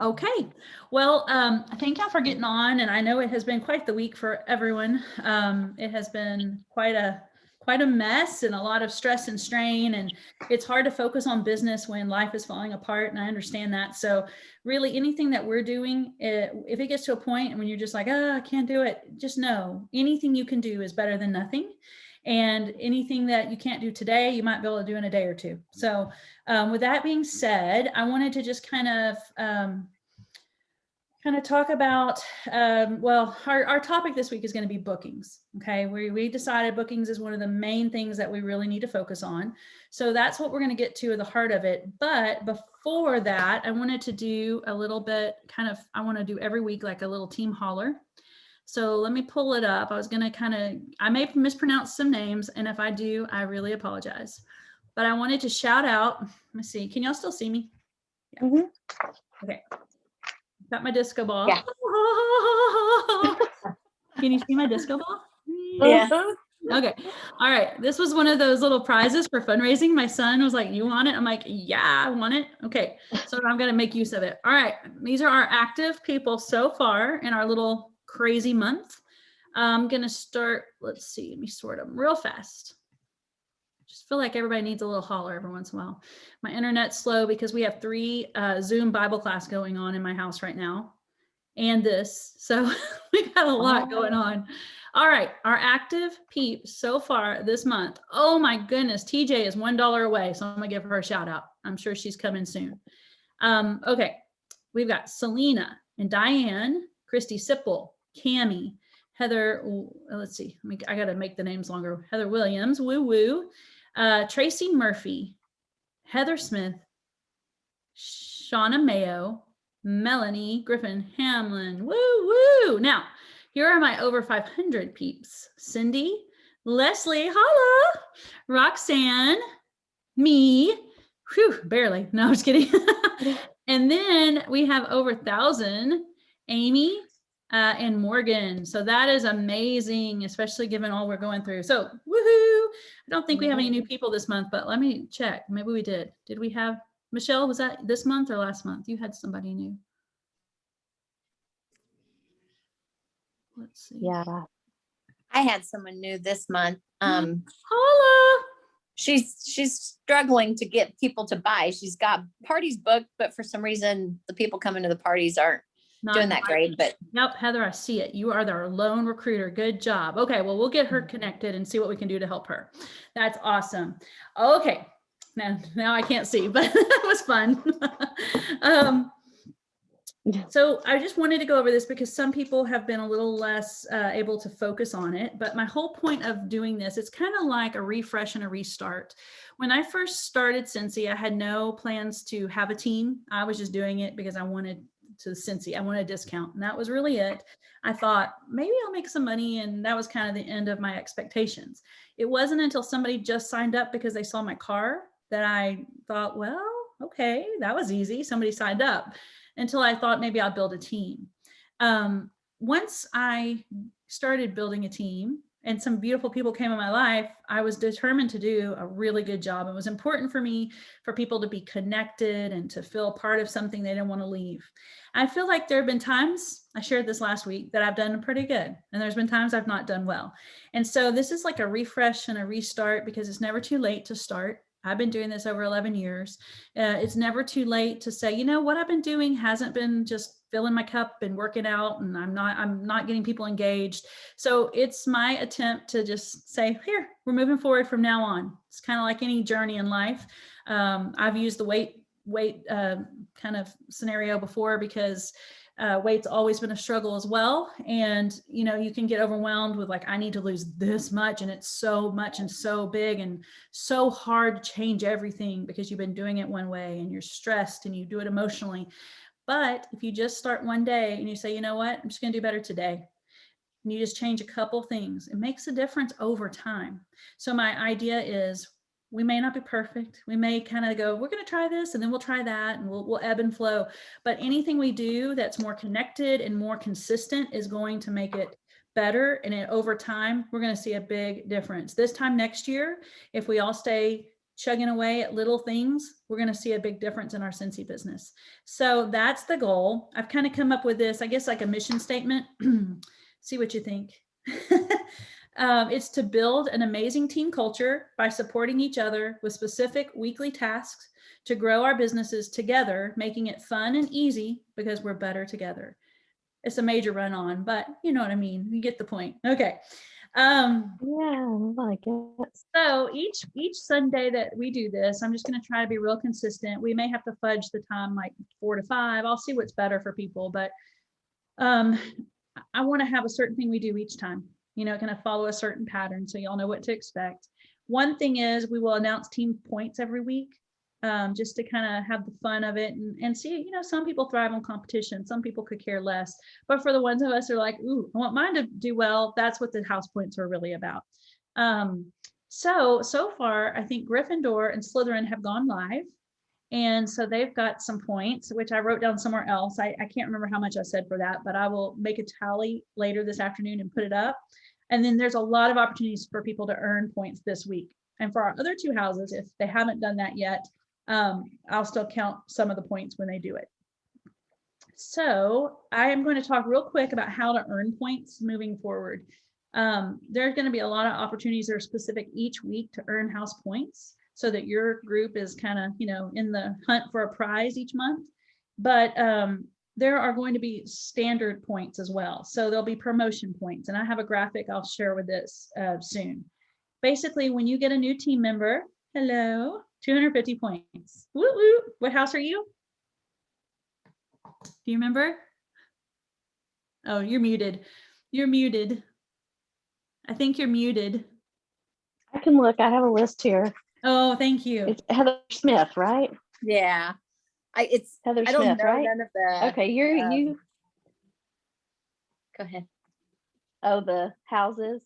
Okay. Well, thank y'all for getting on, and I know it has been quite the week for everyone. It has been quite a mess and a lot of stress and strain, and it's hard to focus on business when life is falling apart, and I understand that. So really anything that we're doing, if it gets to a point when you're just like, oh, I can't do it, just know anything you can do is better than nothing. And anything that you can't do today, you might be able to do in a day or two. So with that being said, I wanted to just kind of talk about, well, our topic this week is going to be bookings. Okay. We decided bookings is one of the main things that we really need to focus on. So that's what we're going to get to the heart of it. But before that, I wanted to do a little bit I want to do every week like a little team holler. So let me pull it up. I was going to I may mispronounce some names. And if I do, I really apologize. But I wanted to shout out, let me see, can y'all still see me? Yeah. Mm-hmm. Okay. Got my disco ball. Yeah. Can you see my disco ball? Yeah. Okay. All right. This was one of those little prizes for fundraising. My son was like, you want it? I'm like, yeah, I want it. Okay. So I'm going to make use of it. All right. These are our active people so far in our little crazy month. I'm going to start, let's see, let me sort them real fast. Just feel like everybody needs a little holler every once in a while. My internet's slow because we have 3 Zoom Bible class going on in my house right now. And this, so we got a lot going on. All right, our active peeps so far this month. Oh my goodness, TJ is $1 away, so I'm gonna give her a shout out. I'm sure she's coming soon. Okay, we've got Selena and Diane, Christy Sipple, Cammie, Heather, let's see, I gotta make the names longer. Heather Williams, woo woo, Tracy Murphy, Heather Smith, Shauna Mayo, Melanie Griffin Hamlin, woo woo. Now, here are my over 500 peeps. Cindy, Leslie, holla, Roxanne, me, whew, barely, no, I'm just kidding. And then we have over 1,000, Amy and Morgan. So that is amazing, especially given all we're going through. So woohoo. I don't think we have any new people this month, but let me check. Maybe we did. Did we have, Michelle, was that this month or last month? You had somebody new. Let's see. Yeah. I had someone new this month. Holla. She's struggling to get people to buy. She's got parties booked, but for some reason, the people coming to the parties aren't doing that great. But nope, Heather, I see it. You are our lone recruiter. Good job. Okay, well, we'll get her connected and see what we can do to help her. That's awesome. Okay, now I can't see, but that was fun. So I just wanted to go over this because some people have been a little less able to focus on it. But my whole point of doing this, it's kind of like a refresh and a restart. When I first started Cincy, I had no plans to have a team. I was just doing it because I wanted to Cincy. I wanted a discount, and that was really it. I thought maybe I'll make some money, and that was kind of the end of my expectations. It wasn't until somebody just signed up because they saw my car that I thought, well, okay, that was easy. Somebody signed up. Until I thought maybe I'll build a team. Once I started building a team and some beautiful people came in my life, I was determined to do a really good job. It was important for me for people to be connected and to feel part of something they didn't want to leave. I feel like there have been times, I shared this last week, that I've done pretty good. And there's been times I've not done well. And so this is like a refresh and a restart because it's never too late to start. I've been doing this over 11 years. It's never too late to say, you know, what I've been doing hasn't been just filling my cup and working out, and I'm not getting people engaged. So it's my attempt to just say, here, we're moving forward from now on. It's kind of like any journey in life. I've used the weight kind of scenario before because weight's always been a struggle as well. And, you know, you can get overwhelmed with like, I need to lose this much, and it's so much and so big and so hard to change everything because you've been doing it one way and you're stressed and you do it emotionally. But if you just start one day and you say, you know what, I'm just going to do better today. And you just change a couple things, it makes a difference over time. So my idea is, we may not be perfect. We may kind of go, we're going to try this and then we'll try that and we'll ebb and flow. But anything we do that's more connected and more consistent is going to make it better. And over time, we're going to see a big difference. This time next year, if we all stay chugging away at little things, we're going to see a big difference in our Scentsy business. So that's the goal. I've kind of come up with this, I guess, like a mission statement. See what you think. It's to build an amazing team culture by supporting each other with specific weekly tasks to grow our businesses together, making it fun and easy because we're better together. It's a major run on, but you know what I mean. You get the point. Okay. Yeah, I like it. So each Sunday that we do this, I'm just going to try to be real consistent. We may have to fudge the time like 4 to 5. I'll see what's better for people, but I want to have a certain thing we do each time, you know, kind of follow a certain pattern so y'all know what to expect. One thing is we will announce team points every week, just to kind of have the fun of it and see, you know, some people thrive on competition. Some people could care less, but for the ones of us who are like, ooh, I want mine to do well, that's what the house points are really about. So far, I think Gryffindor and Slytherin have gone live. And so they've got some points, which I wrote down somewhere else. I can't remember how much I said for that, but I will make a tally later this afternoon and put it up. And then there's a lot of opportunities for people to earn points this week. And for our other 2 houses, if they haven't done that yet, I'll still count some of the points when they do it. So I am going to talk real quick about how to earn points moving forward. There's going to be a lot of opportunities that are specific each week to earn house points so that your group is kind of, you know, in the hunt for a prize each month. But there are going to be standard points as well. So there'll be promotion points. And I have a graphic I'll share with this soon. Basically, when you get a new team member, hello, 250 points. Woo woo. What house are you? Do you remember? Oh, you're muted. You're muted. I think you're muted. I can look. I have a list here. Oh, thank you. It's Heather Smith, right? Yeah. It's Heather I don't Smith, know right? none of the. Okay, you. Go ahead. Oh, the houses.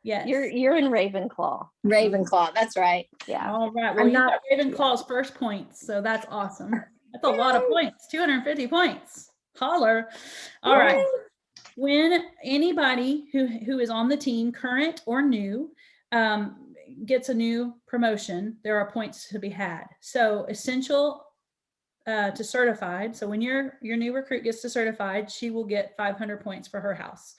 Yes. You're in Ravenclaw. Ravenclaw. That's right. Yeah. All right. Well, you got Ravenclaw's first points, so that's awesome. That's a lot of points. 250 points. Holler. All right. When anybody who is on the team, current or new, gets a new promotion, there are points to be had. So essential to certified. So when your new recruit gets to certified, she will get 500 points for her house.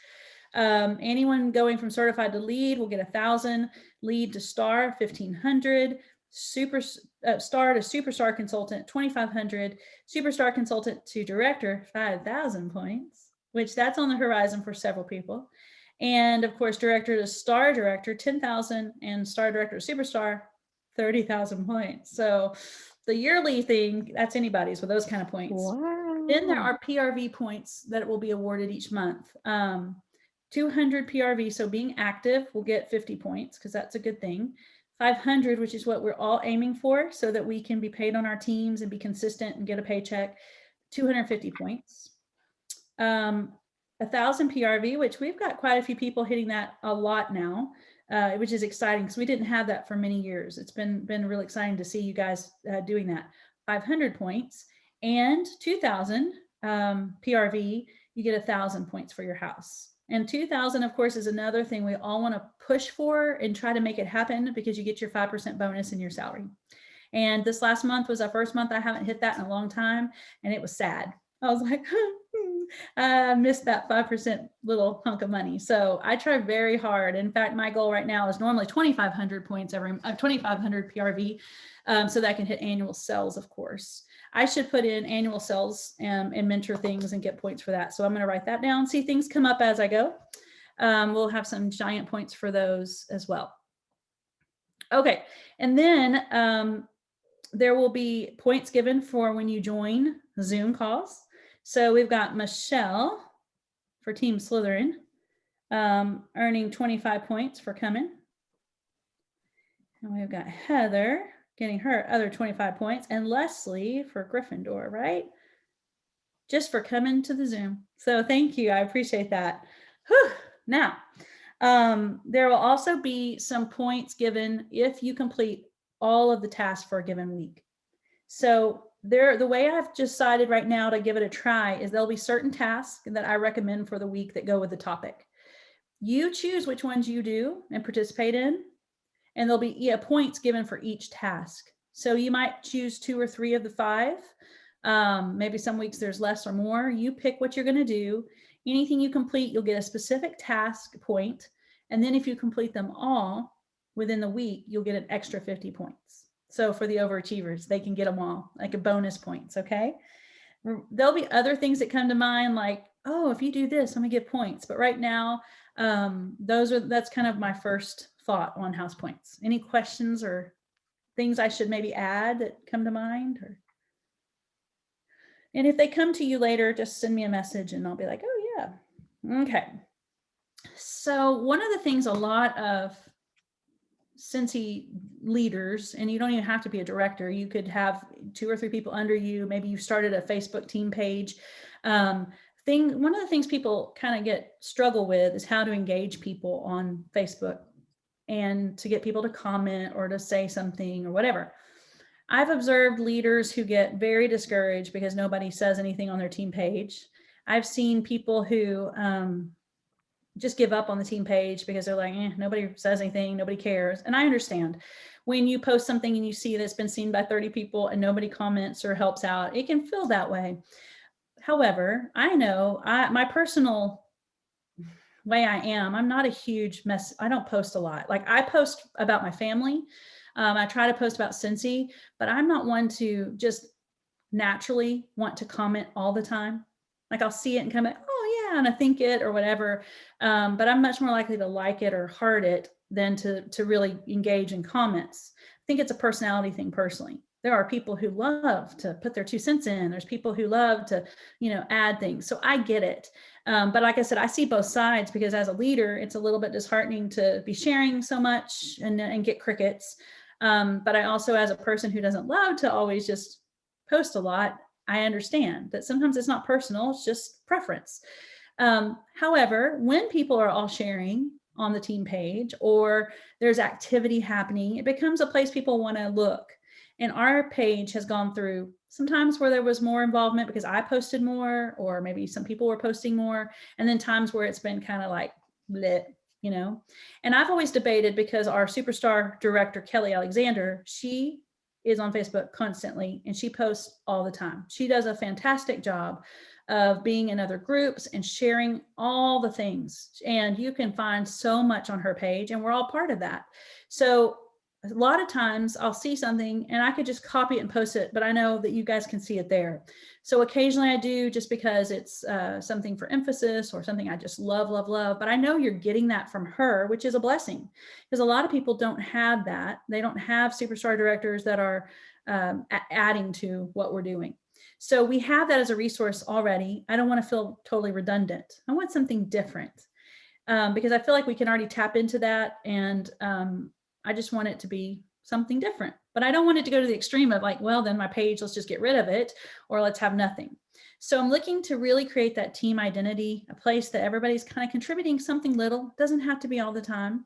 Anyone going from certified to lead will get 1,000, lead to star 1,500, star to superstar consultant 2,500, superstar consultant to director 5,000 points, which that's on the horizon for several people. And of course, director to star director 10,000, and star director to superstar 30,000 points. So the yearly thing, that's anybody's with those kind of points. Wow. Then there are PRV points that will be awarded each month. 200 PRV, so being active, will get 50 points because that's a good thing. 500, which is what we're all aiming for so that we can be paid on our teams and be consistent and get a paycheck, 250 points. 1,000 PRV, which we've got quite a few people hitting that a lot now, which is exciting because we didn't have that for many years. It's been really exciting to see you guys doing that. 500 points and 2,000 PRV, you get 1,000 points for your house. And 2,000, of course, is another thing we all want to push for and try to make it happen because you get your 5% bonus in your salary. And this last month was our first month I haven't hit that in a long time, and it was sad. I was like, I missed that 5% little hunk of money. So I try very hard. In fact, my goal right now is normally 2,500 points 2,500 PRV, so that I can hit annual sales, of course. I should put in annual sales and mentor things and get points for that. So I'm going to write that down, see things come up as I go. We'll have some giant points for those as well. Okay. And then there will be points given for when you join Zoom calls. So we've got Michelle for Team Slytherin, earning 25 points for coming. And we've got Heather getting her other 25 points, and Leslie for Gryffindor, right? Just for coming to the Zoom. So thank you. I appreciate that. Whew. Now, there will also be some points given if you complete all of the tasks for a given week. So the way I've decided right now to give it a try is there'll be certain tasks that I recommend for the week that go with the topic. You choose which ones you do and participate in. and there'll be points given for each task. So you might choose 2 or 3 of the 5. Maybe some weeks there's less or more. You pick what you're going to do. Anything you complete, you'll get a specific task point. And then if you complete them all within the week, you'll get an extra 50 points. So for the overachievers, they can get them all, like a bonus points, okay? There'll be other things that come to mind, like, oh, if you do this, I'm gonna get points. But right now, that's kind of my first thought on house points. Any questions or things I should maybe add that come to mind? And if they come to you later, just send me a message and I'll be like, oh yeah, okay. So one of the things a lot of Cincy leaders, and you don't even have to be a director, you could have 2 or 3 people under you, maybe you started a Facebook team page. One of the things people kind of struggle with is how to engage people on Facebook and to get people to comment or to say something or whatever. I've observed leaders who get very discouraged because nobody says anything on their team page. I've seen people who just give up on the team page because they're like, nobody says anything, nobody cares. And I understand when you post something and you see that's been seen by 30 people and nobody comments or helps out, it can feel that way. However, I know my personal way I'm not a huge mess. I don't post a lot. Like I post about my family. I try to post about Cincy, but I'm not one to just naturally want to comment all the time. Like I'll see it and comment, oh yeah, and I think it or whatever. But I'm much more likely to like it or heart it than to really engage in comments. I think it's a personality thing personally. There are people who love to put their 2 cents in. There's people who love to, add things. So I get it. But like I said, I see both sides because as a leader, it's a little bit disheartening to be sharing so much and get crickets. But I also, as a person who doesn't love to always just post a lot, I understand that sometimes it's not personal, it's just preference. However, when people are all sharing on the team page or there's activity happening, it becomes a place people want to look. And our page has gone through sometimes where there was more involvement because I posted more, or maybe some people were posting more, and then times where it's been kind of like lit, And I've always debated because our superstar director, Kelly Alexander, she is on Facebook constantly and she posts all the time. She does a fantastic job of being in other groups and sharing all the things. And you can find so much on her page and we're all part of that. So a lot of times I'll see something and I could just copy it and post it, but I know that you guys can see it there. So occasionally I do just because it's something for emphasis or something I just love, love, love. But I know you're getting that from her, which is a blessing because a lot of people don't have that. They don't have superstar directors that are adding to what we're doing. So we have that as a resource already. I don't want to feel totally redundant. I want something different because I feel like we can already tap into that. And I just want it to be something different, but I don't want it to go to the extreme of like, well, then my page, let's just get rid of it or let's have nothing. So I'm looking to really create that team identity, a place that everybody's kind of contributing something little, doesn't have to be all the time.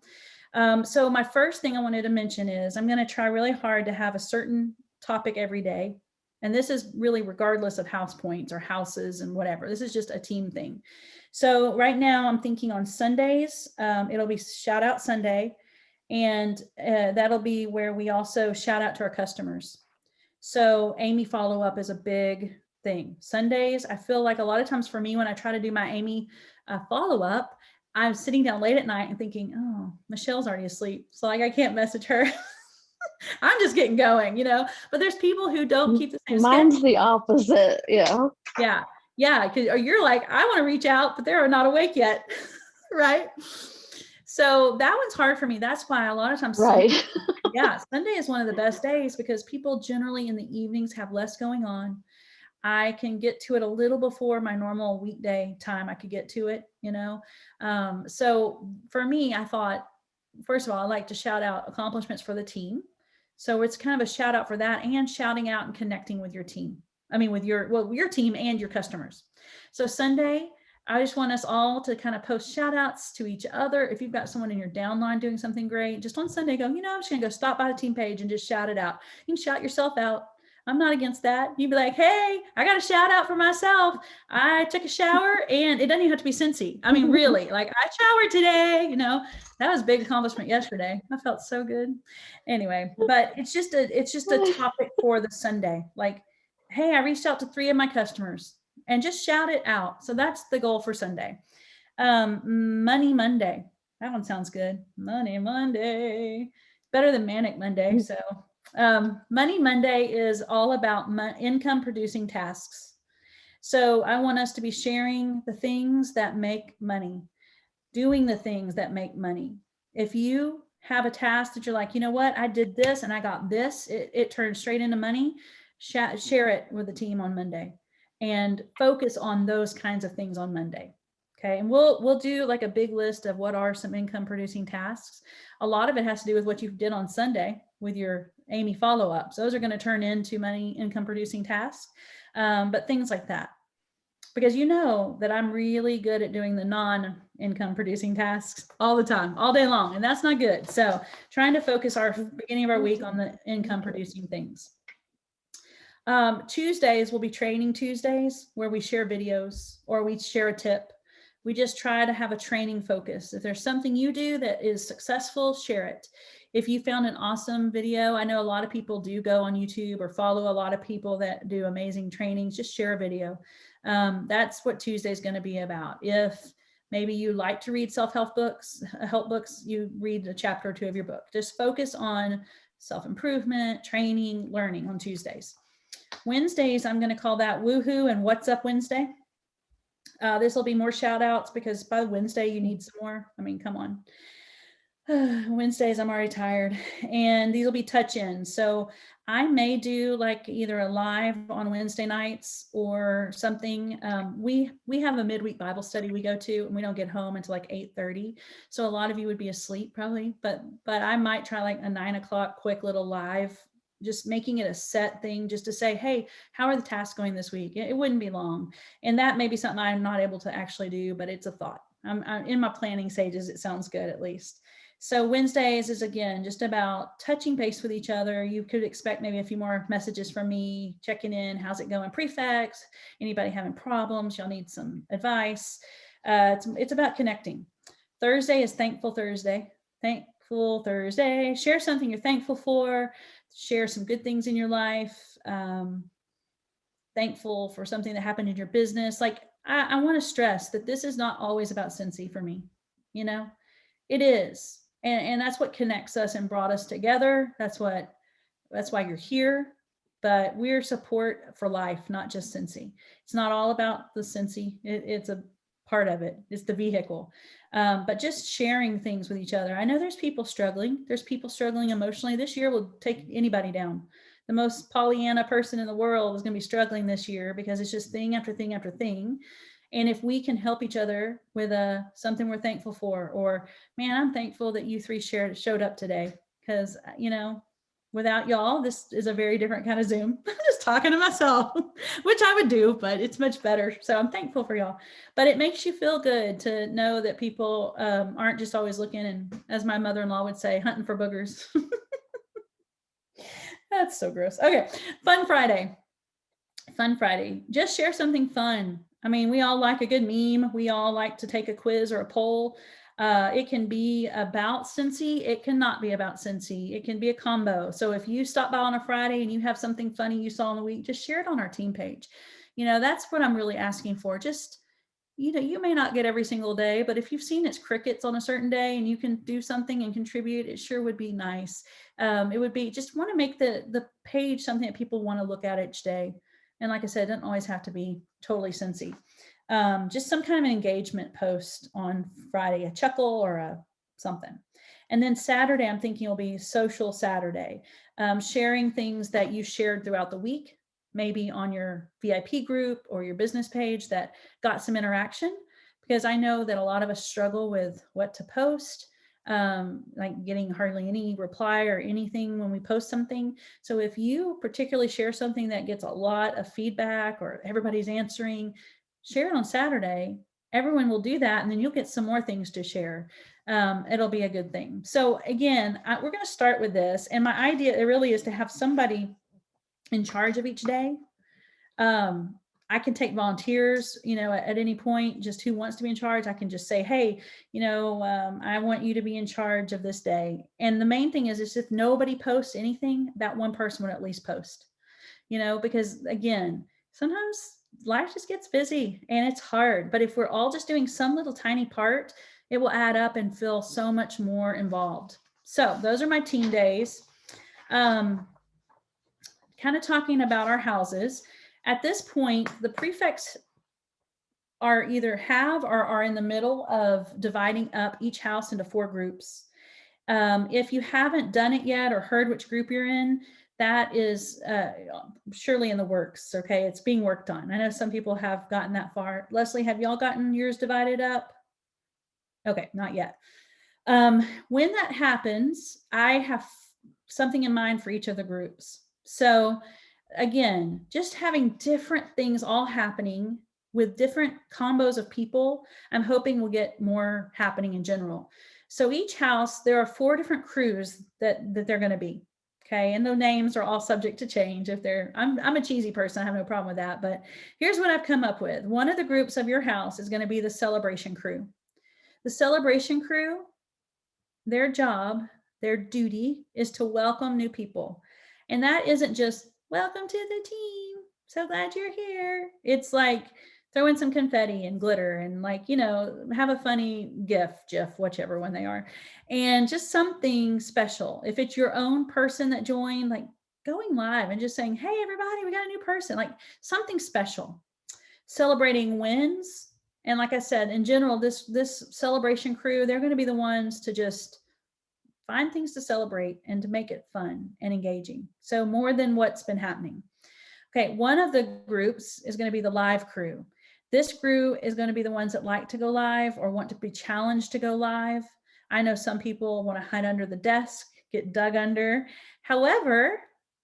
So my first thing I wanted to mention is I'm going to try really hard to have a certain topic every day. And this is really regardless of house points or houses and whatever. This is just a team thing. So right now I'm thinking on Sundays, it'll be Shout Out Sunday. And that'll be where we also shout out to our customers. So Amy follow-up is a big thing. Sundays, I feel like a lot of times for me, when I try to do my Amy follow-up, I'm sitting down late at night and thinking, oh, Michelle's already asleep. So like, I can't message her. I'm just getting going, but there's people who don't keep the same Mine's schedule. the opposite. Yeah. Yeah. Yeah. Or you're like, I want to reach out, but they're not awake yet. Right. So that one's hard for me. That's why a lot of times, right. Sunday is one of the best days because people generally in the evenings have less going on. I can get to it a little before my normal weekday time. I could get to it, So for me, I thought, first of all, I like to shout out accomplishments for the team. So it's kind of a shout out for that and shouting out and connecting with your team. I mean, with your team and your customers. So Sunday, I just want us all to kind of post shout outs to each other. If you've got someone in your downline doing something great, just on Sunday, go, I'm just going to go stop by the team page and just shout it out. You can shout yourself out. I'm not against that. You'd be like, hey, I got a shout out for myself. I took a shower and it doesn't even have to be Cincy. I mean, really, like I showered today, you know, that was a big accomplishment yesterday. I felt so good. Anyway, but it's just a topic for the Sunday. Like, hey, I reached out to 3 of my customers and just shout it out. So that's the goal for Sunday. Money Monday. That one sounds good. Money Monday. Better than Manic Monday. So Money Monday is all about income producing tasks. So I want us to be sharing the things that make money, doing the things that make money. If you have a task that you're like, you know what, I did this and I got this, it turned straight into money, share it with the team on Monday and focus on those kinds of things on Monday. Okay, and we'll do like a big list of what are some income producing tasks. A lot of it has to do with what you did on Sunday with your Amy follow-ups. Those are going to turn into money income producing tasks, but things like that. Because you know that I'm really good at doing the non-income producing tasks all the time, all day long, and that's not good. So trying to focus our beginning of our week on the income producing things. Tuesdays will be training Tuesdays where we share videos or we share a tip. We just try to have a training focus. If there's something you do that is successful, share it. If you found an awesome video, I know a lot of people do go on YouTube or follow a lot of people that do amazing trainings, just share a video. That's what Tuesday is going to be about. If maybe you like to read self-help books, you read a chapter or 2 of your book. Just focus on self-improvement, training, learning on Tuesdays. Wednesdays, I'm going to call that Woohoo and What's Up Wednesday. This will be more shout outs because by Wednesday you need some more. I mean, come on. Wednesdays, I'm already tired. And these will be touch-ins. So I may do like either a live on Wednesday nights or something. We have a midweek Bible study we go to, and we don't get home until like 8:30. So a lot of you would be asleep probably, but I might try like a 9 o'clock quick little live, just making it a set thing just to say, hey, how are the tasks going this week? It wouldn't be long. And that may be something I'm not able to actually do, but it's a thought. I'm in my planning stages. It sounds good at least. So Wednesdays is again, just about touching base with each other. You could expect maybe a few more messages from me, checking in, how's it going, prefects, anybody having problems, y'all need some advice. It's about connecting. Thursday is Thankful Thursday. Thankful Thursday, share something you're thankful for, share some good things in your life. Thankful for something that happened in your business. Like I want to stress that this is not always about Cincy for me, you know, it is. And that's what connects us and brought us together. That's why you're here. But we're support for life, not just Cincy. It's not all about the Cincy. It's a part of it. It's the vehicle. But just sharing things with each other. I know there's people struggling. There's people struggling emotionally. This year will take anybody down. The most Pollyanna person in the world is going to be struggling this year because it's just thing after thing after thing. And if we can help each other with something we're thankful for, or man, I'm thankful that you 3 showed up today because, you know, without y'all, this is a very different kind of Zoom. I'm just talking to myself, which I would do, but it's much better. So I'm thankful for y'all. But it makes you feel good to know that people aren't just always looking and, as my mother-in-law would say, hunting for boogers. That's so gross. Okay, Fun Friday. Fun Friday. Just share something fun. I mean, we all like a good meme. We all like to take a quiz or a poll. It can be about Cincy. It cannot be about Cincy. It can be a combo. So if you stop by on a Friday and you have something funny you saw in the week, just share it on our team page. You know, that's what I'm really asking for. Just, you know, you may not get every single day, but if you've seen it's crickets on a certain day and you can do something and contribute, it sure would be nice. It would be just want to make the page something that people want to look at each day. And like I said, it doesn't always have to be totally Cincy. Just some kind of an engagement post on Friday, a chuckle or something. And then Saturday, I'm thinking will be Social Saturday, sharing things that you shared throughout the week, maybe on your VIP group or your business page that got some interaction, because I know that a lot of us struggle with what to post, like getting hardly any reply or anything when we post something. So if you particularly share something that gets a lot of feedback or everybody's answering, share it on Saturday. Everyone will do that, and then you'll get some more things to share. It'll be a good thing. So again, we're going to start with this, and my idea it really is to have somebody in charge of each day. I can take volunteers, at any point, just who wants to be in charge. I can just say, hey, I want you to be in charge of this day. And the main thing is if nobody posts anything, that one person would at least post, because again, sometimes life just gets busy and it's hard. But if we're all just doing some little tiny part, it will add up and feel so much more involved. So those are my team days. Kind of talking about our houses. At this point, the prefects are either have or are in the middle of dividing up each house into 4 groups. If you haven't done it yet or heard which group you're in, that is surely in the works. Okay, it's being worked on. I know some people have gotten that far. Leslie, have y'all gotten yours divided up? Okay, not yet. When that happens, I have something in mind for each of the groups. So again, just having different things all happening with different combos of people, I'm hoping we'll get more happening in general. So each house, there are 4 different crews that they're going to be. Okay. And the names are all subject to change if I'm a cheesy person. I have no problem with that. But here's what I've come up with. One of the groups of your house is going to be the celebration crew. The celebration crew, their job, their duty is to welcome new people. And that isn't just welcome to the team. So glad you're here. It's like throw in some confetti and glitter and have a funny GIF, whichever one they are. And just something special. If it's your own person that joined, like going live and just saying, hey, everybody, we got a new person, like something special. Celebrating wins. And like I said, in general, this celebration crew, they're going to be the ones to just find things to celebrate and to make it fun and engaging. So more than what's been happening. Okay, one of the groups is going to be the live crew. This crew is going to be the ones that like to go live or want to be challenged to go live. I know some people want to hide under the desk, get dug under. However,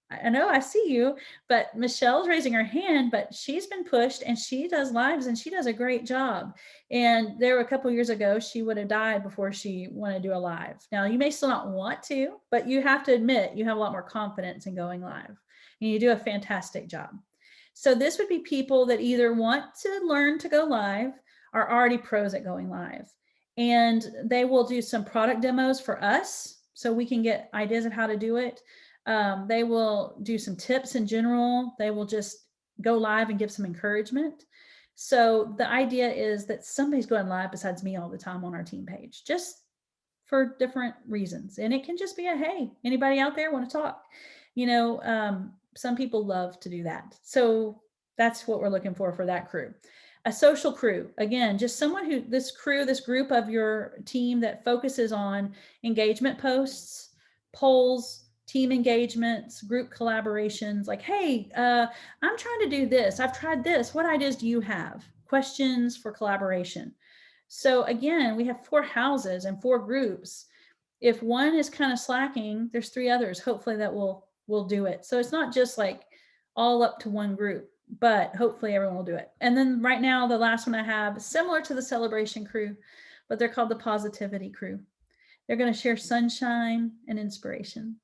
I know I see you, but Michelle's raising her hand, but she's been pushed and she does lives and she does a great job. And there were a couple years ago, she would have died before she wanted to do a live. Now you may still not want to, but you have to admit you have a lot more confidence in going live and you do a fantastic job. So this would be people that either want to learn to go live or already pros at going live. And they will do some product demos for us so we can get ideas of how to do it. They will do some tips in general. They will just go live and give some encouragement. So the idea is that somebody's going live besides me all the time on our team page, just for different reasons. And it can just be a, hey, anybody out there want to talk? Some people love to do that. So that's what we're looking for that crew. A social crew, again, just someone who, this group of your team that focuses on engagement posts, polls, team engagements, group collaborations, like, hey, I'm trying to do this. I've tried this. What ideas do you have? Questions for collaboration. So again, we have 4 houses and 4 groups. If one is kind of slacking, there's 3 others, hopefully that will do it. So it's not just like all up to one group, but hopefully everyone will do it. And then right now, the last one I have, similar to the celebration crew, but they're called the positivity crew. They're going to share sunshine and inspiration.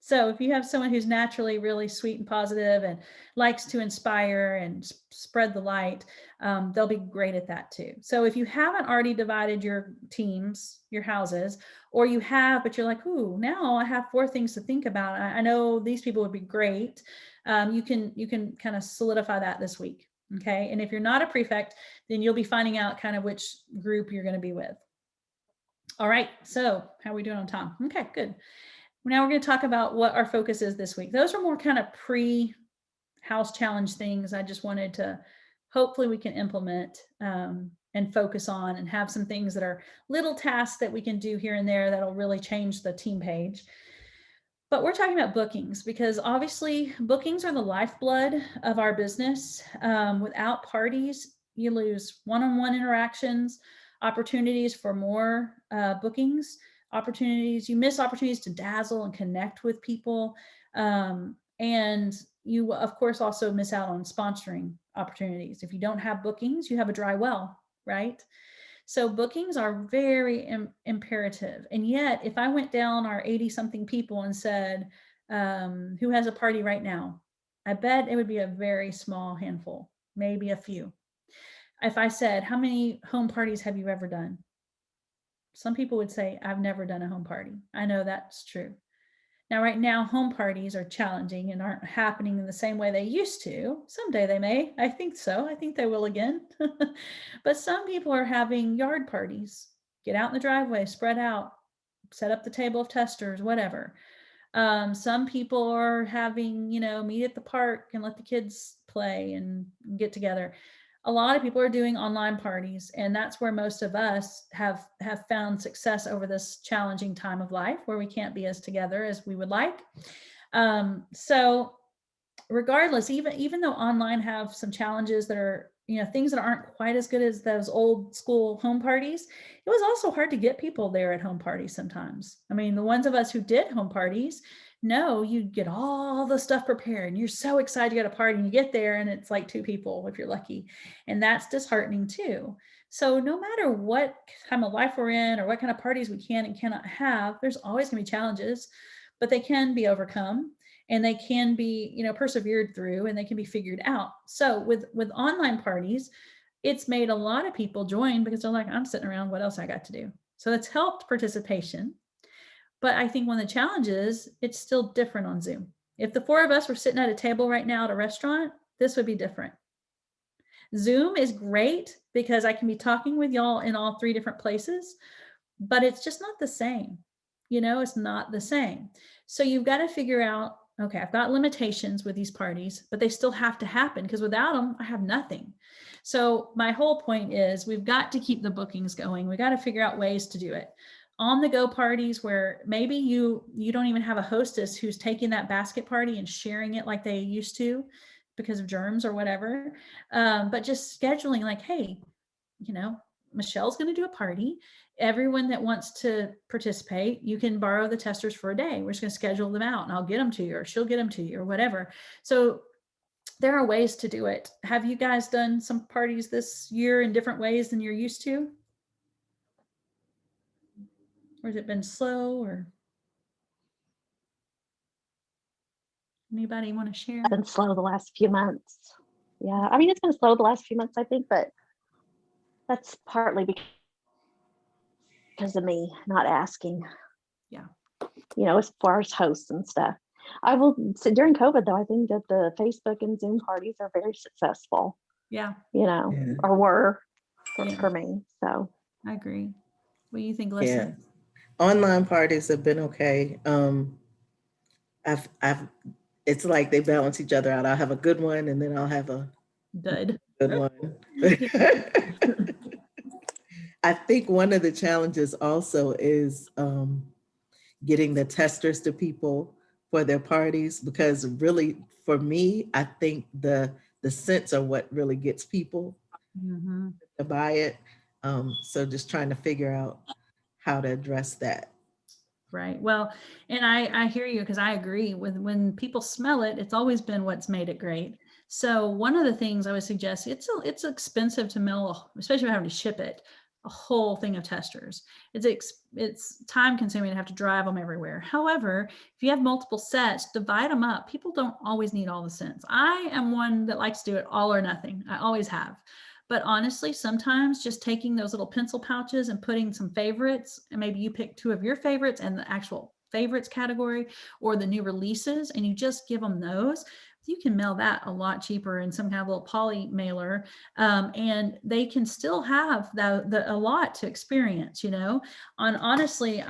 So if you have someone who's naturally really sweet and positive and likes to inspire and spread the light, they'll be great at that too. So if you haven't already divided your teams, your houses, or you have, but you're like, ooh, now I have 4 things to think about. I know these people would be great. You can kind of solidify that this week. Okay. And if you're not a prefect, then you'll be finding out kind of which group you're going to be with. All right. So how are we doing on time? Okay, good. Now we're going to talk about what our focus is this week. Those are more kind of pre-house challenge things. I just wanted to, hopefully we can implement and focus on and have some things that are little tasks that we can do here and there that'll really change the team page. But we're talking about bookings because obviously bookings are the lifeblood of our business. Without parties, you lose one-on-one interactions, opportunities for more bookings, you miss opportunities to dazzle and connect with people. And you, of course, also miss out on sponsoring opportunities. If you don't have bookings, you have a dry well, right? So bookings are very imperative. And yet, if I went down our 80 something people and said, who has a party right now? I bet it would be a very small handful, maybe a few. If I said, how many home parties have you ever done? Some people would say, I've never done a home party. I know that's true. Now, right now, home parties are challenging and aren't happening in the same way they used to. Someday they may. I think so. I think they will again. But some people are having yard parties. Get out in the driveway, spread out, set up the table of testers, whatever. Some people are having, meet at the park and let the kids play and get together. A lot of people are doing online parties, and that's where most of us have found success over this challenging time of life where we can't be as together as we would like. So regardless, even though online have some challenges that are, things that aren't quite as good as those old school home parties, it was also hard to get people there at home parties sometimes. I mean, the ones of us who did home parties know you get all the stuff prepared and you're so excited to get a party, and you get there and it's like 2 people if you're lucky. And that's disheartening too. So no matter what time of life we're in or what kind of parties we can and cannot have, there's always going to be challenges, but they can be overcome, and they can be, persevered through, and they can be figured out. So with online parties, it's made a lot of people join because they're like, I'm sitting around, what else I got to do? So it's helped participation. But I think one of the challenges, it's still different on Zoom. If the 4 of us were sitting at a table right now at a restaurant, this would be different. Zoom is great because I can be talking with y'all in all 3 different places, but it's just not the same. It's not the same. So you've got to figure out, okay, I've got limitations with these parties, but they still have to happen because without them, I have nothing. So my whole point is we've got to keep the bookings going. We got to figure out ways to do it. On the go parties where maybe you don't even have a hostess who's taking that basket party and sharing it like they used to because of germs or whatever. But just scheduling like, hey, Michelle's going to do a party. Everyone that wants to participate, you can borrow the testers for a day. We're just going to schedule them out and I'll get them to you, or she'll get them to you, or whatever. So there are ways to do it. Have you guys done some parties this year in different ways than you're used to? Or has it been slow, or anybody want to share? It's been slow the last few months. Yeah, I mean, it's been slow the last few months, I think, but that's partly because of me not asking. Yeah. As far as hosts and stuff. I will say during COVID though, I think that the Facebook and Zoom parties are very successful. Yeah. Or were Yeah. for me. So I agree. What do you think, Leslie? Yeah. Online parties have been okay. It's like they balance each other out. I'll have a good one and then I'll have a Dud. good one. I think one of the challenges also is getting the testers to people for their parties, because really for me, I think the scents are what really gets people to buy it. So just trying to figure out how to address that. Right. Well, and I hear you, because I agree with when people smell it, it's always been what's made it great. So one of the things I would suggest, it's expensive to mail, especially having to ship it, a whole thing of testers. It's time consuming to have to drive them everywhere. However, if you have multiple sets, divide them up. People don't always need all the scents. I am one that likes to do it all or nothing. I always have. But honestly, sometimes just taking those little pencil pouches and putting some favorites, and maybe you pick 2 of your favorites and the actual favorites category or the new releases, and you just give them those, you can mail that a lot cheaper in some kind of little poly mailer. And they can still have a lot to experience, honestly,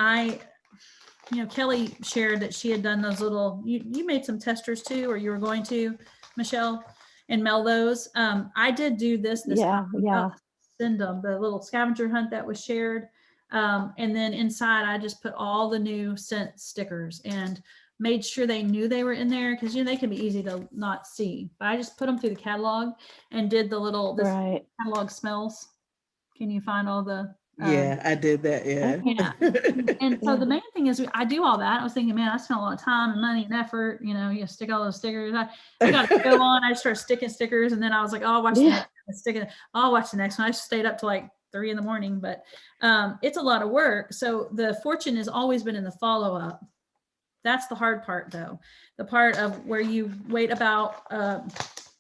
Kelly shared that she had done those little, you made some testers too, or you were going to, Michelle, and mail those. I did do this time. yeah. Send them the little scavenger hunt that was shared. And then inside I just put all the new scent stickers and made sure they knew they were in there, because they can be easy to not see. But I just put them through the catalog and did the little catalog smells. Can you find all the Yeah, I did that. Yeah. Yeah. And so the main thing is I do all that. I was thinking, man, I spent a lot of time and money and effort, you stick all those stickers. I got to go on. I started sticking stickers, and then I was like, oh, I'll watch the next one. I'll watch the next one. I stayed up to like 3 a.m, but it's a lot of work. So the fortune has always been in the follow-up, That's the hard part though. The part of where you wait about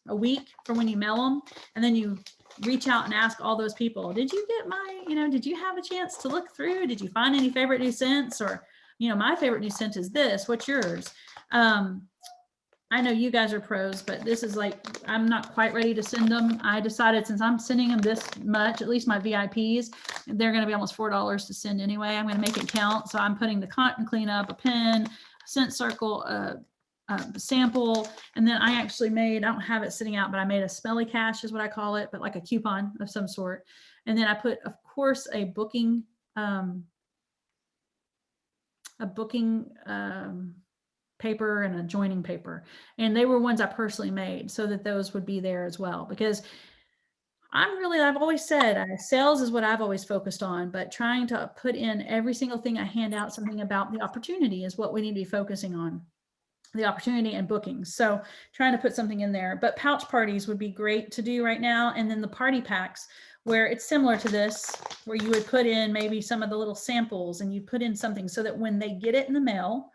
a week from when you mail them, and then you reach out and ask all those people, did you get my, did you have a chance to look through? Did you find any favorite new scents? Or, my favorite new scent is this, what's yours? I know you guys are pros, but this is like, I'm not quite ready to send them. I decided since I'm sending them this much, at least my VIPs, they're going to be almost $4 to send anyway. I'm going to make it count. So I'm putting the cotton cleanup, a pen, a scent circle, a sample, and then I actually made, I don't have it sitting out, but I made a smelly cash is what I call it, but like a coupon of some sort. And then I put, of course, a booking paper and a joining paper. And they were ones I personally made so that those would be there as well, because I've always said sales is what I've always focused on, but trying to put in every single thing I hand out, something about the opportunity is what we need to be focusing on. The opportunity and bookings. So trying to put something in there, but pouch parties would be great to do right now. And then the party packs, where it's similar to this, where you would put in maybe some of the little samples and you put in something so that when they get it in the mail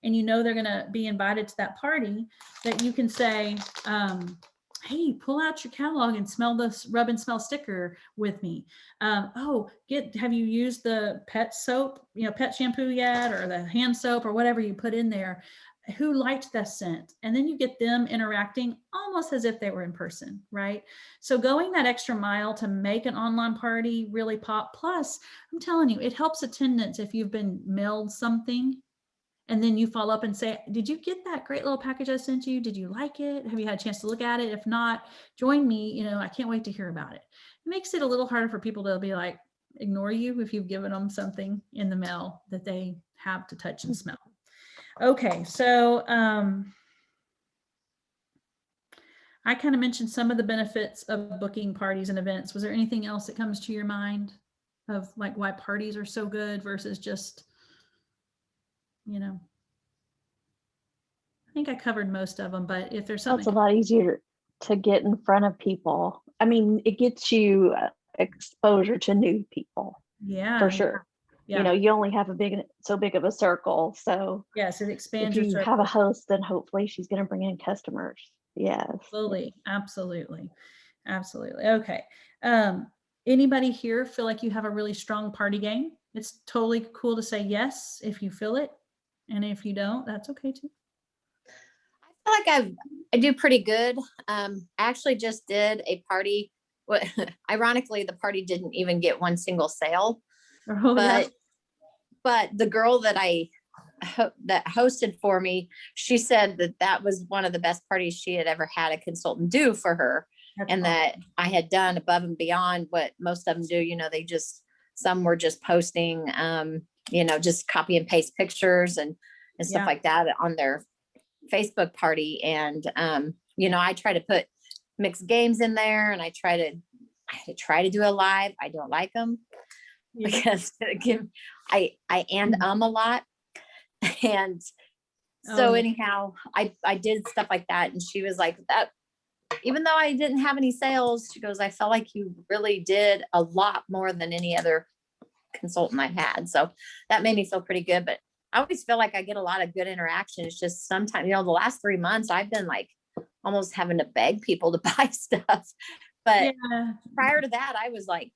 and they're going to be invited to that party, that you can say, hey, pull out your catalog and smell this rub and smell sticker with me. Have you used the pet soap, pet shampoo yet, or the hand soap or whatever you put in there? Who liked that scent? And then you get them interacting almost as if they were in person, right? So going that extra mile to make an online party really pop. Plus, I'm telling you, it helps attendance if you've been mailed something and then you follow up and say, did you get that great little package I sent you? Did you like it? Have you had a chance to look at it? If not, join me. I can't wait to hear about it. It makes it a little harder for people to be like, ignore you if you've given them something in the mail that they have to touch and smell. Okay, so I kind of mentioned some of the benefits of booking parties and events. Was there anything else that comes to your mind of like why parties are so good versus just, I think I covered most of them, but if there's something. It's a lot easier to get in front of people. I mean, it gets you exposure to new people. Yeah, for sure. Yeah. You only have so big of a circle. So yes, it expands if your you circle. have a host, then hopefully she's going to bring in customers. Yes. Absolutely. Okay. Anybody here feel like you have a really strong party game? It's totally cool to say yes if you feel it. And if you don't, that's okay too. I feel like I do pretty good. I actually just did a party. Ironically, the party didn't even get one single sale. But the girl that that hosted for me, she said that was one of the best parties she had ever had a consultant do for her. That's and awesome. That I had done above and beyond what most of them do. Some were just posting, just copy and paste pictures and stuff like that on their Facebook party. And, I try to put mixed games in there, and I try to do a live. I don't like them because I a lot. And so anyhow, I did stuff like that. And she was like, that, even though I didn't have any sales, she goes, I felt like you really did a lot more than any other consultant I've had. So that made me feel pretty good. But I always feel like I get a lot of good interaction. It's just sometimes, the last 3 months I've been like almost having to beg people to buy stuff. But prior to that, I was like,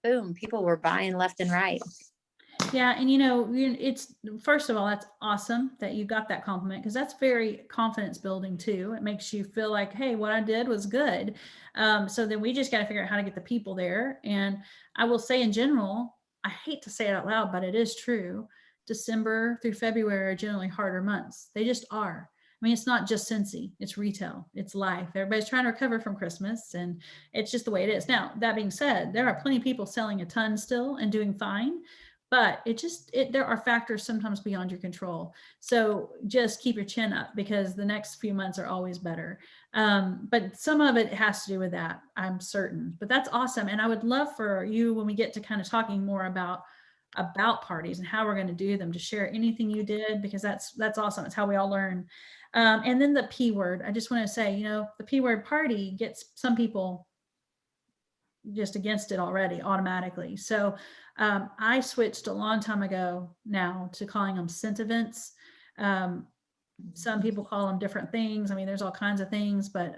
boom, people were buying left and right. Yeah. And it's, first of all, that's awesome that you got that compliment, because that's very confidence building too. It makes you feel like, hey, what I did was good. So then we just got to figure out how to get the people there. And I will say in general, I hate to say it out loud, but it is true. December through February are generally harder months. They just are. I mean, it's not just Cincy, it's retail, it's life. Everybody's trying to recover from Christmas, and it's just the way it is. Now, that being said, there are plenty of people selling a ton still and doing fine, but there are factors sometimes beyond your control. So just keep your chin up, because the next few months are always better. But some of it has to do with that, I'm certain. But that's awesome. And I would love for you, when we get to kind of talking more about parties and how we're going to do them, to share anything you did, because that's awesome. It's how we all learn. And then the P word, I just want to say, the P word party gets some people just against it already automatically. So I switched a long time ago now to calling them scent events. Some people call them different things. I mean, there's all kinds of things, but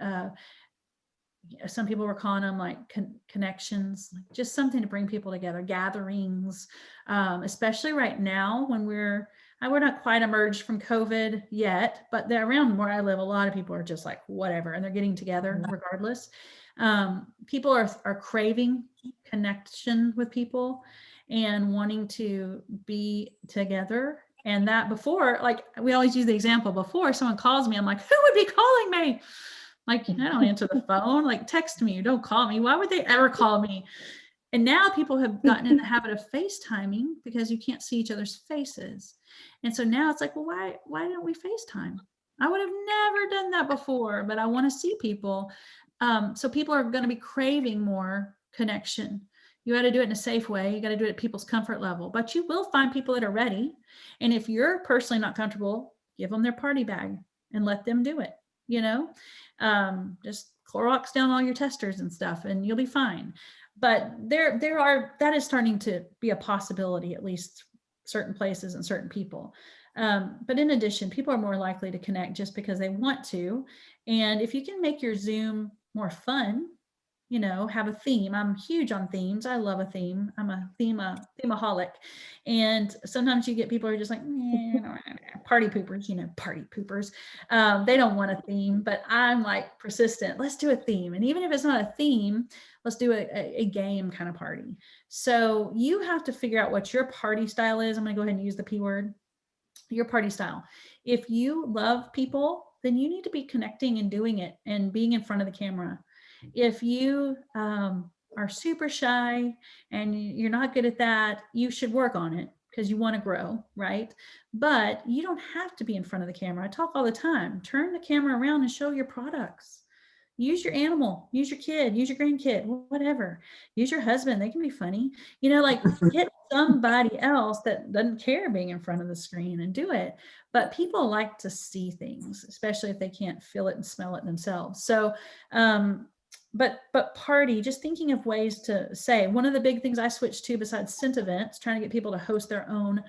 some people were calling them like connections, like just something to bring people together, gatherings, especially right now when we're not quite emerged from COVID yet, but around where I live, a lot of people are just like, whatever, and they're getting together regardless. People are craving connection with people and wanting to be together. And that before, like we always use the example, before someone calls me, I'm like, who would be calling me? Like, I don't answer the phone, like text me, don't call me. Why would they ever call me? And now people have gotten in the habit of FaceTiming because you can't see each other's faces. And so now it's like, well, why don't we FaceTime? I would have never done that before, but I want to see people. So people are going to be craving more connection. You got to do it in a safe way. You got to do it at people's comfort level, but you will find people that are ready. And if you're personally not comfortable, give them their party bag and let them do it, just Clorox down all your testers and stuff and you'll be fine. But that is starting to be a possibility, at least certain places and certain people. But in addition, people are more likely to connect just because they want to. And if you can make your Zoom more fun, have a theme. I'm huge on themes. I love a theme. I'm a themeaholic. And sometimes you get people who are just like, party poopers, party poopers. They don't want a theme, but I'm like persistent. Let's do a theme. And even if it's not a theme, let's do a game kind of party. So you have to figure out what your party style is. I'm going to go ahead and use the P word, your party style. If you love people, then you need to be connecting and doing it and being in front of the camera. If you are super shy and you're not good at that, you should work on it because you want to grow, right? But you don't have to be in front of the camera. I talk all the time. Turn the camera around and show your products. Use your animal, use your kid, use your grandkid, whatever. Use your husband. They can be funny. Like get somebody else that doesn't care being in front of the screen and do it. But people like to see things, especially if they can't feel it and smell it themselves. So, but party, just thinking of ways to say, one of the big things I switched to besides Scent events, trying to get people to host their own,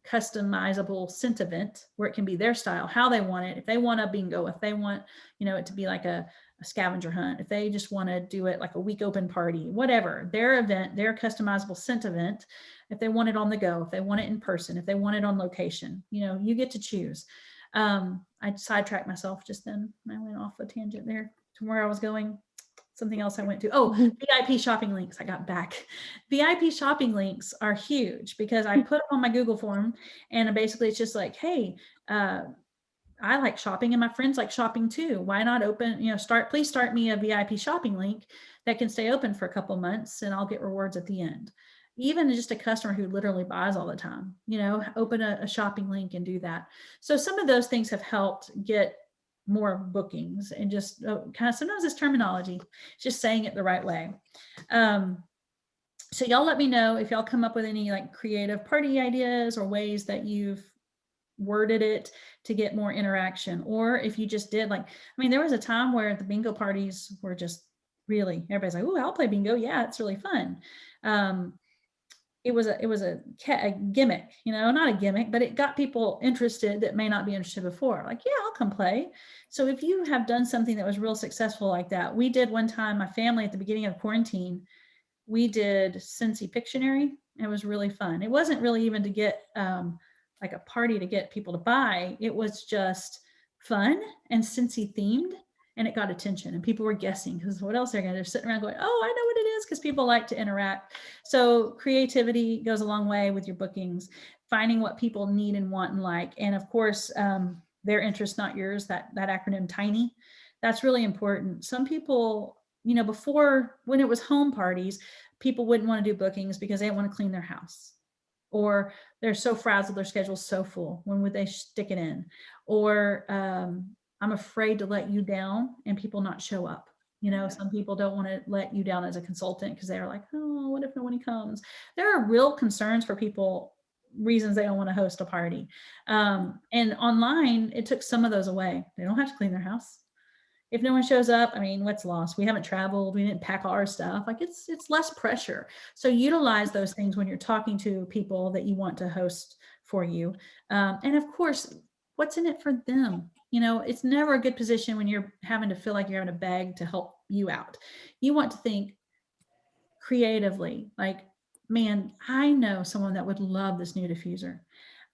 customizable scent event where it can be their style, how they want it. If they want a bingo, if they want, it to be like a scavenger hunt, if they just want to do it like a week open party, whatever, their event, their customizable scent event, if they want it on the go, if they want it in person, if they want it on location, you get to choose. I sidetracked myself just then. I went off a tangent there to where I was going. Something else I went to. Oh, VIP shopping links. I got back. VIP shopping links are huge because I put them on my Google form and basically it's just like, hey, I like shopping and my friends like shopping too. Why not open, please start me a VIP shopping link that can stay open for a couple months and I'll get rewards at the end. Even just a customer who literally buys all the time, open a shopping link and do that. So some of those things have helped get more bookings and just kind of sometimes it's terminology, just saying it the right way. So y'all let me know if y'all come up with any like creative party ideas or ways that you've worded it to get more interaction, or if you just did there was a time where the bingo parties were just really, everybody's like, oh, I'll play bingo. Yeah, it's really fun. It was a gimmick, not a gimmick, but it got people interested that may not be interested before. Like, yeah, I'll come play. So if you have done something that was real successful like that, we did one time, my family at the beginning of quarantine, we did Cincy Pictionary. It was really fun. It wasn't really even to get like a party to get people to buy. It was just fun and Cincy themed. And it got attention and people were guessing because what else they're going to do? They're sitting around going, oh, I know what it is, because people like to interact. So creativity goes a long way with your bookings, finding what people need and want and like. And of course, their interest, not yours, that acronym TINY, that's really important. Some people, before when it was home parties, people wouldn't want to do bookings because they didn't want to clean their house. Or they're so frazzled, their schedule's so full. When would they stick it in? Or I'm afraid to let you down and people not show up. Some people don't want to let you down as a consultant because they're like, oh, what if nobody comes? There are real concerns for people, reasons they don't want to host a party. And online, it took some of those away. They don't have to clean their house. If no one shows up, what's lost? We haven't traveled. We didn't pack all our stuff. Like it's less pressure. So utilize those things when you're talking to people that you want to host for you. And of course, what's in it for them? You know, it's never a good position when you're having to feel like you're having to beg to help you out. You want to think creatively, like, man, I know someone that would love this new diffuser.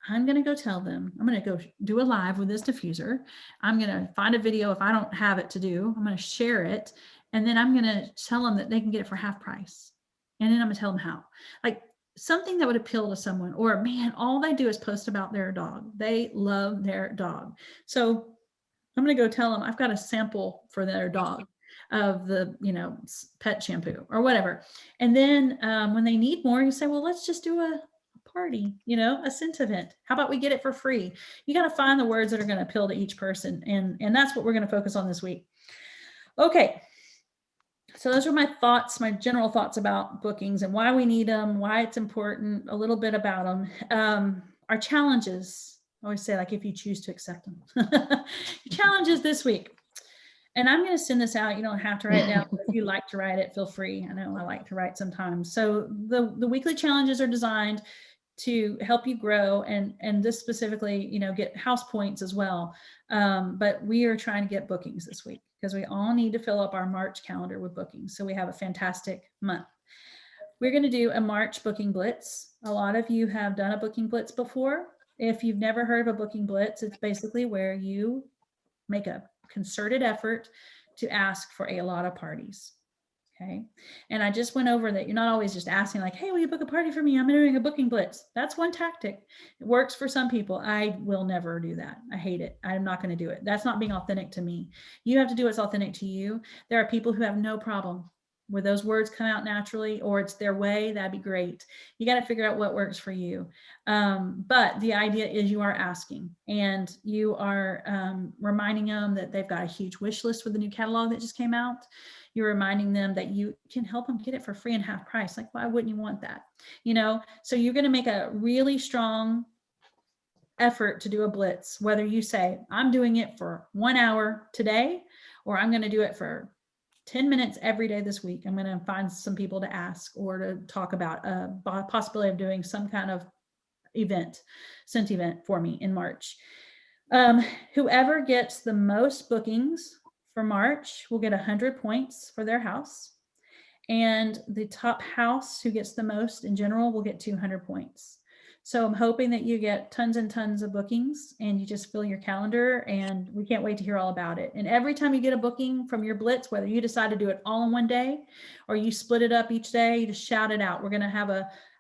I'm going to go tell them, I'm going to go do a live with this diffuser. I'm going to find a video if I don't have it to do. I'm going to share it. And then I'm going to tell them that they can get it for half price. And then I'm going to tell them how. Like something that would appeal to someone. Or, man, all they do is post about their dog. They love their dog. So I'm going to go tell them I've got a sample for their dog of the, you know, pet shampoo or whatever. And then when they need more, you say, well, let's just do a party, you know, a scent event. How about we get it for free? You got to find the words that are going to appeal to each person. And that's what we're going to focus on this week. Okay. So those are my thoughts, my general thoughts about bookings and why we need them, why it's important, a little bit about them. Our challenges, I always say, like, if you choose to accept them. Challenges this week. And I'm going to send this out. You don't have to write it down. If you like to write it, feel free. I know I like to write sometimes. So the weekly challenges are designed to help you grow and this specifically, you know, get house points as well. But we are trying to get bookings this week because we all need to fill up our March calendar with bookings. So we have a fantastic month. We're going to do a March booking blitz. A lot of you have done a booking blitz before. If you've never heard of a booking blitz, it's basically where you make a concerted effort to ask for a lot of parties. Okay. And I just went over that you're not always just asking like, hey, will you book a party for me? I'm doing a booking blitz. That's one tactic. It works for some people. I will never do that. I hate it. I'm not going to do it. That's not being authentic to me. You have to do what's authentic to you. There are people who have no problem where those words come out naturally or it's their way. That'd be great. You got to figure out what works for you. But the idea is you are asking and you are reminding them that they've got a huge wish list with the new catalog that just came out. You're reminding them that you can help them get it for free and half price. Like, why wouldn't you want that? You know, so you're going to make a really strong effort to do a blitz, whether you say, I'm doing it for 1 hour today, or I'm going to do it for 10 minutes every day this week. I'm going to find some people to ask or to talk about a possibility of doing some kind of event, scent event for me in March. Whoever gets the most bookings for March will get 100 points for their house. And the top house who gets the most in general will get 200 points. So I'm hoping that you get tons and tons of bookings and you just fill your calendar and we can't wait to hear all about it. And every time you get a booking from your blitz, whether you decide to do it all in one day or you split it up each day, you just shout it out. We're going to have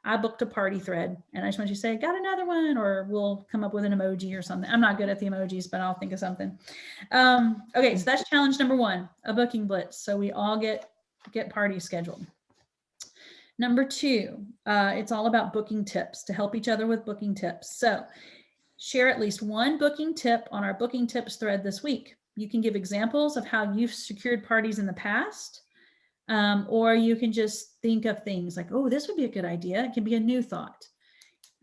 I booked a party thread and I just want you to say, got another one, or we'll come up with an emoji or something. I'm not good at the emojis, but I'll think of something. Okay, so that's challenge number 1, a booking blitz. So we all get parties scheduled. Number 2, it's all about booking tips to help each other with booking tips. So share at least one booking tip on our booking tips thread this week. You can give examples of how you've secured parties in the past. Or you can just think of things like, oh, this would be a good idea. It can be a new thought.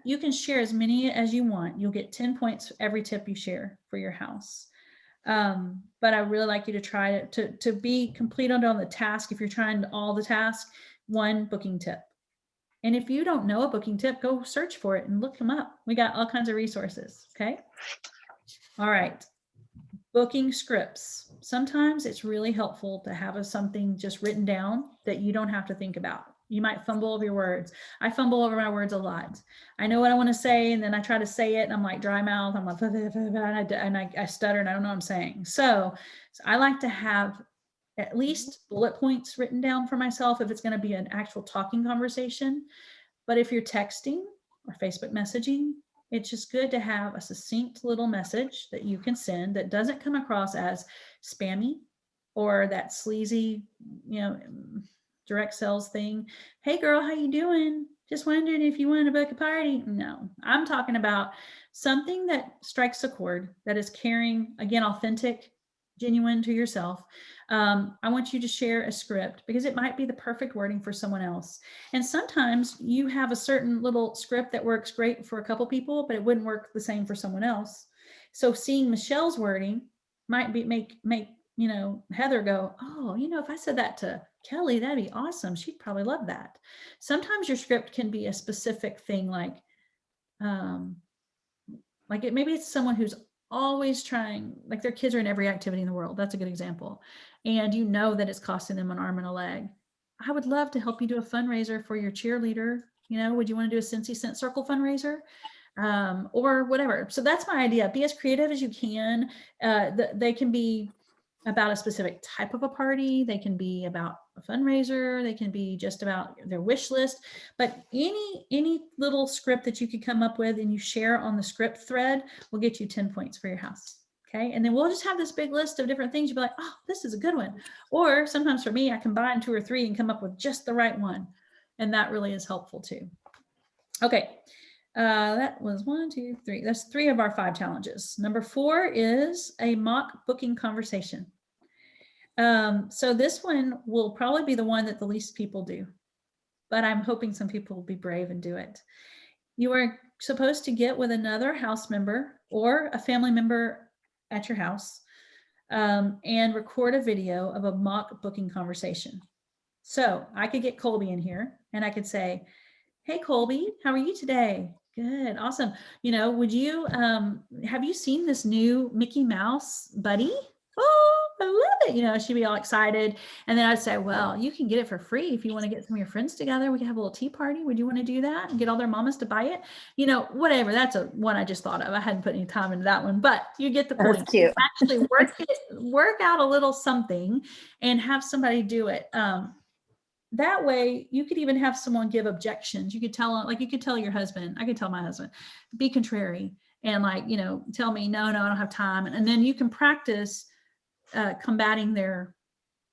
You can share as many as you want. You'll get 10 points for every tip you share for your house. But I really like you to try to be complete on the task. If you're trying all the tasks, one booking tip. And if you don't know a booking tip, go search for it and look them up. We got all kinds of resources. Okay. All right. Booking scripts. Sometimes it's really helpful to have something just written down that you don't have to think about. You might fumble over your words. I fumble over my words a lot. I know what I want to say, and then I try to say it, and I'm like dry mouth. I'm like, and I stutter, and I don't know what I'm saying. So I like to have at least bullet points written down for myself if it's going to be an actual talking conversation. But if you're texting or Facebook messaging, it's just good to have a succinct little message that you can send that doesn't come across as spammy or that sleazy, direct sales thing. Hey girl, how you doing? Just wondering if you wanted to book a party. No, I'm talking about something that strikes a chord, that is caring, again, authentic, genuine to yourself. I want you to share a script because it might be the perfect wording for someone else. And sometimes you have a certain little script that works great for a couple people, but it wouldn't work the same for someone else. So seeing Michelle's wording might make Heather go, oh, if I said that to Kelly, that'd be awesome. She'd probably love that. Sometimes your script can be a specific thing like, Like maybe it's someone who's always trying, like their kids are in every activity in the world. That's a good example. And you know that it's costing them an arm and a leg. I would love to help you do a fundraiser for your cheerleader. Would you want to do a Cincy Cent Circle fundraiser? Or whatever. So that's my idea. Be as creative as you can. They can be about a specific type of a party. They can be about a fundraiser. They can be just about their wish list. But any little script that you could come up with and you share on the script thread will get you 10 points for your house. Okay. And then we'll just have this big list of different things. You'll be like, oh, this is a good one. Or sometimes for me, I combine 2 or 3 and come up with just the right one. And that really is helpful too. Okay. That was 1, 2, 3. That's 3 of our 5 challenges. Number 4 is a mock booking conversation. So this one will probably be the one that the least people do, but I'm hoping some people will be brave and do it. You are supposed to get with another house member or a family member at your house and record a video of a mock booking conversation. So I could get Colby in here and I could say, hey, Colby, how are you today? Good, awesome. Would you, have you seen this new Mickey Mouse buddy? Oh, I love it. She'd be all excited. And then I'd say, well, you can get it for free if you want to get some of your friends together. We can have a little tea party. Would you want to do that and get all their mamas to buy it? Whatever. That's one I just thought of. I hadn't put any time into that one, but you get the point. That's cute. Actually work out a little something and have somebody do it. That way you could even have someone give objections. You could tell them, like you could tell your husband, I could tell my husband, be contrary and tell me, no, I don't have time. And then you can practice combating their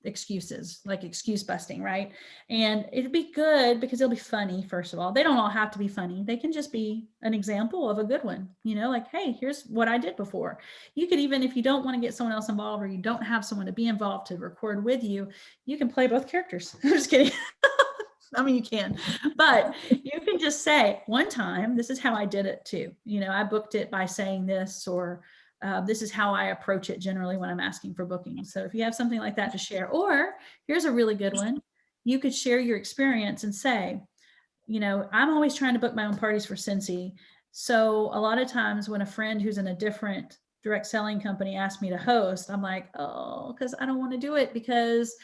excuses, like excuse busting, right? And it'd be good because it'll be funny. First of all, they don't all have to be funny. They can just be an example of a good one, like, hey, here's what I did before. You could even, if you don't want to get someone else involved or you don't have someone to be involved to record with you, you can play both characters. I'm just kidding. I mean, you can, but you can just say one time, this is how I did it too. I booked it by saying this, or this is how I approach it generally when I'm asking for bookings. So if you have something like that to share, or here's a really good one, you could share your experience and say, I'm always trying to book my own parties for Cincy. So a lot of times when a friend who's in a different direct selling company asks me to host, I'm like, oh, because I don't want to do it, because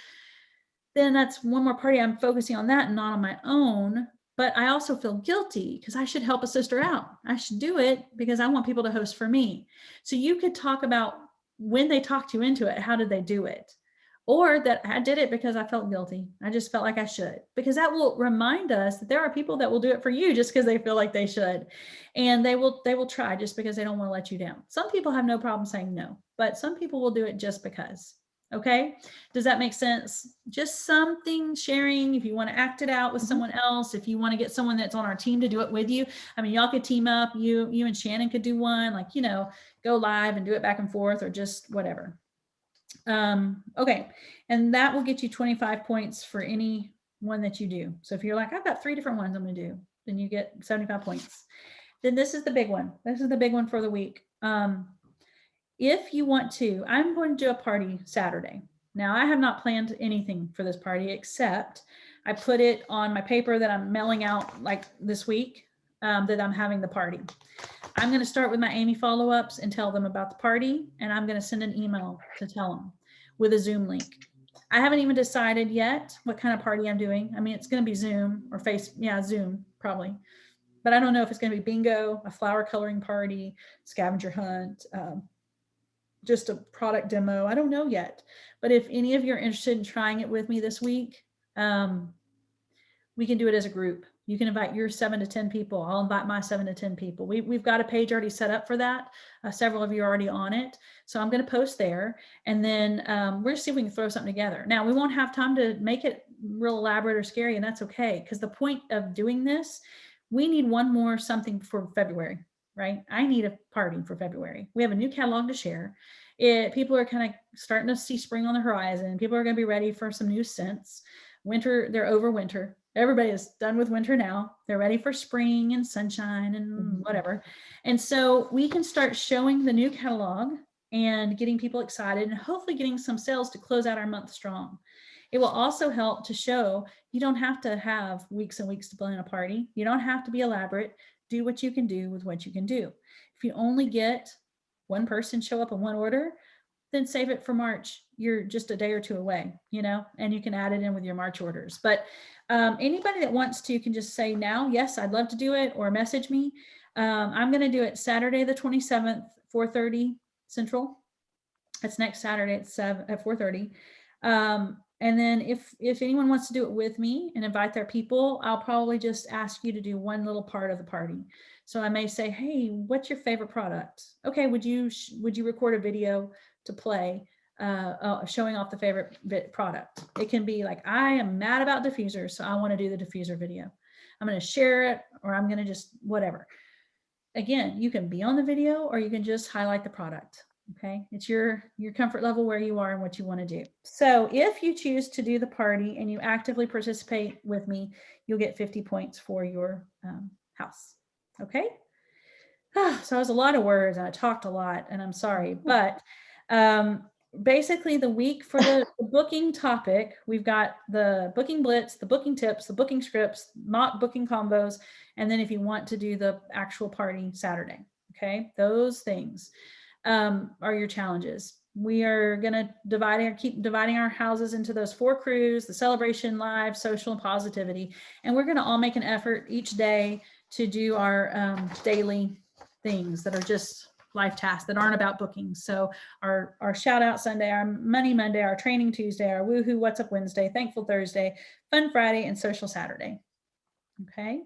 then that's one more party I'm focusing on that and not on my own. But I also feel guilty because I should help a sister out. I should do it because I want people to host for me. So you could talk about when they talked you into it, how did they do it? Or that I did it because I felt guilty. I just felt like I should, because that will remind us that there are people that will do it for you just because they feel like they should. And they will try just because they don't want to let you down. Some people have no problem saying no, but some people will do it just because. Okay. Does that make sense? Just something sharing. If you want to act it out with someone else, if you want to get someone that's on our team to do it with you, I mean, y'all could team up, you and Shannon could do one, like, go live and do it back and forth, or just whatever. Okay. And that will get you 25 points for any one that you do. So if you're like, I've got 3 different ones I'm going to do, then you get 75 points. Then this is the big one. This is the big one for the week. If you want to, I'm going to do a party Saturday. Now, I have not planned anything for this party except I put it on my paper that I'm mailing out like this week, that I'm having the party. I'm going to start with my Amy follow-ups and tell them about the party, and I'm going to send an email to tell them with a Zoom link. I haven't even decided yet what kind of party I'm doing. I mean, it's going to be Zoom or Zoom probably. But I don't know if it's going to be bingo, a flower coloring party, scavenger hunt, just a product demo. I don't know yet, but if any of you are interested in trying it with me this week, we can do it as a group. You can invite your 7 to 10 people. I'll invite my 7 to 10 people. We've got a page already set up for that. Several of you are already on it. So I'm going to post there, and then we're going to see if we can throw something together. Now, we won't have time to make it real elaborate or scary, and that's okay, because the point of doing this, we need one more something for February. Right? I need a party for February. We have a new catalog to share. People are kind of starting to see spring on the horizon. People are going to be ready for some new scents. Winter, they're over winter. Everybody is done with winter now. They're ready for spring and sunshine and whatever. And so we can start showing the new catalog and getting people excited and hopefully getting some sales to close out our month strong. It will also help to show you don't have to have weeks and weeks to plan a party. You don't have to be elaborate. Do what you can do with what you can do. If If you only get one person show up in one order, then save it for March. You're just a day or two away, you know, and you can add it in with your March orders. But anybody that wants to can just say now, yes, I'd love to do it, or message me. I'm going to do it Saturday the 27th, 4:30 Central. That's next Saturday at 4:30. And then if anyone wants to do it with me and invite their people, I'll probably just ask you to do one little part of the party. So I may say, hey, what's your favorite product? Okay, would you record a video to play showing off the favorite product? It can be like, I am mad about diffusers, so I want to do the diffuser video. I'm going to share it, or I'm going to just whatever. Again, you can be on the video, or you can just highlight the product. Okay, it's your comfort level where you are and what you want to do. So if you choose to do the party and you actively participate with me, you'll get 50 points for your house. Okay. So it was a lot of words and I talked a lot, and I'm sorry, but basically the week for the booking topic, we've got the booking blitz, the booking tips, the booking scripts, mock booking combos, and then if you want to do the actual party Saturday. Okay, those things are your challenges. We are going to keep dividing our houses into those 4 crews: the celebration, live, social, and positivity. And we're going to all make an effort each day to do our daily things that are just life tasks that aren't about bookings. So our shout out Sunday, our money Monday, our training Tuesday, our woohoo what's up Wednesday, thankful Thursday, fun Friday, and social Saturday. Okay.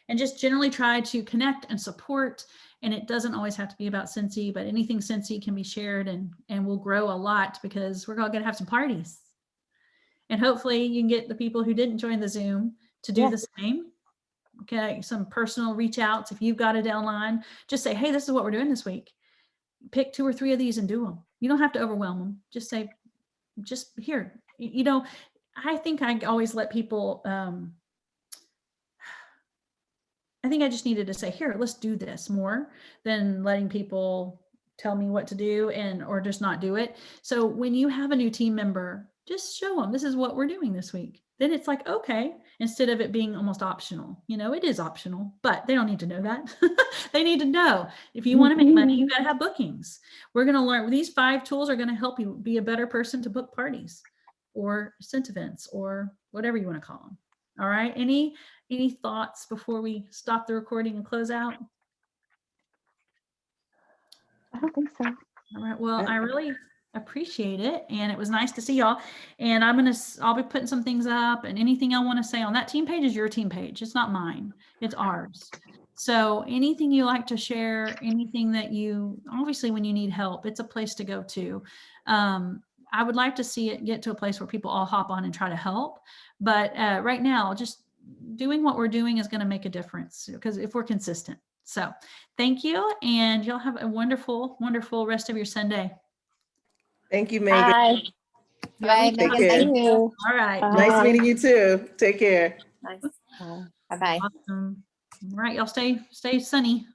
And just generally try to connect and support. And it doesn't always have to be about Cincy, but anything Cincy can be shared, and will grow a lot because we're all going to have some parties. And hopefully you can get the people who didn't join the Zoom to do the same. Okay, some personal reach outs. If you've got a downline, just say, hey, this is what we're doing this week. Pick 2 or 3 of these and do them. You don't have to overwhelm them. Just say, just here. You know, I think I always let people, I think I just needed to say, here, let's do this, more than letting people tell me what to do or just not do it. So when you have a new team member, just show them this is what we're doing this week. Then it's like, okay, instead of it being almost optional. You know, it is optional, but they don't need to know that. They need to know if you want to make money, you got to have bookings. We're going to learn these 5 tools are going to help you be a better person to book parties or scent events or whatever you want to call them. All right. Any thoughts before we stop the recording and close out? I don't think so. All right. Well, I really appreciate it, and it was nice to see y'all. And I'll be putting some things up, and anything I want to say on that team page is your team page. It's not mine. It's ours. So anything you like to share, anything that obviously when you need help, it's a place to go to. I would like to see it get to a place where people all hop on and try to help. But right now, just doing what we're doing is going to make a difference, because if we're consistent. So thank you. And y'all have a wonderful, wonderful rest of your Sunday. Thank you, Megan. Bye. Bye, Take Megan. care. Thank you. All right. Nice meeting you too. Take care. Nice. Bye-bye. Awesome. All right. Y'all stay sunny.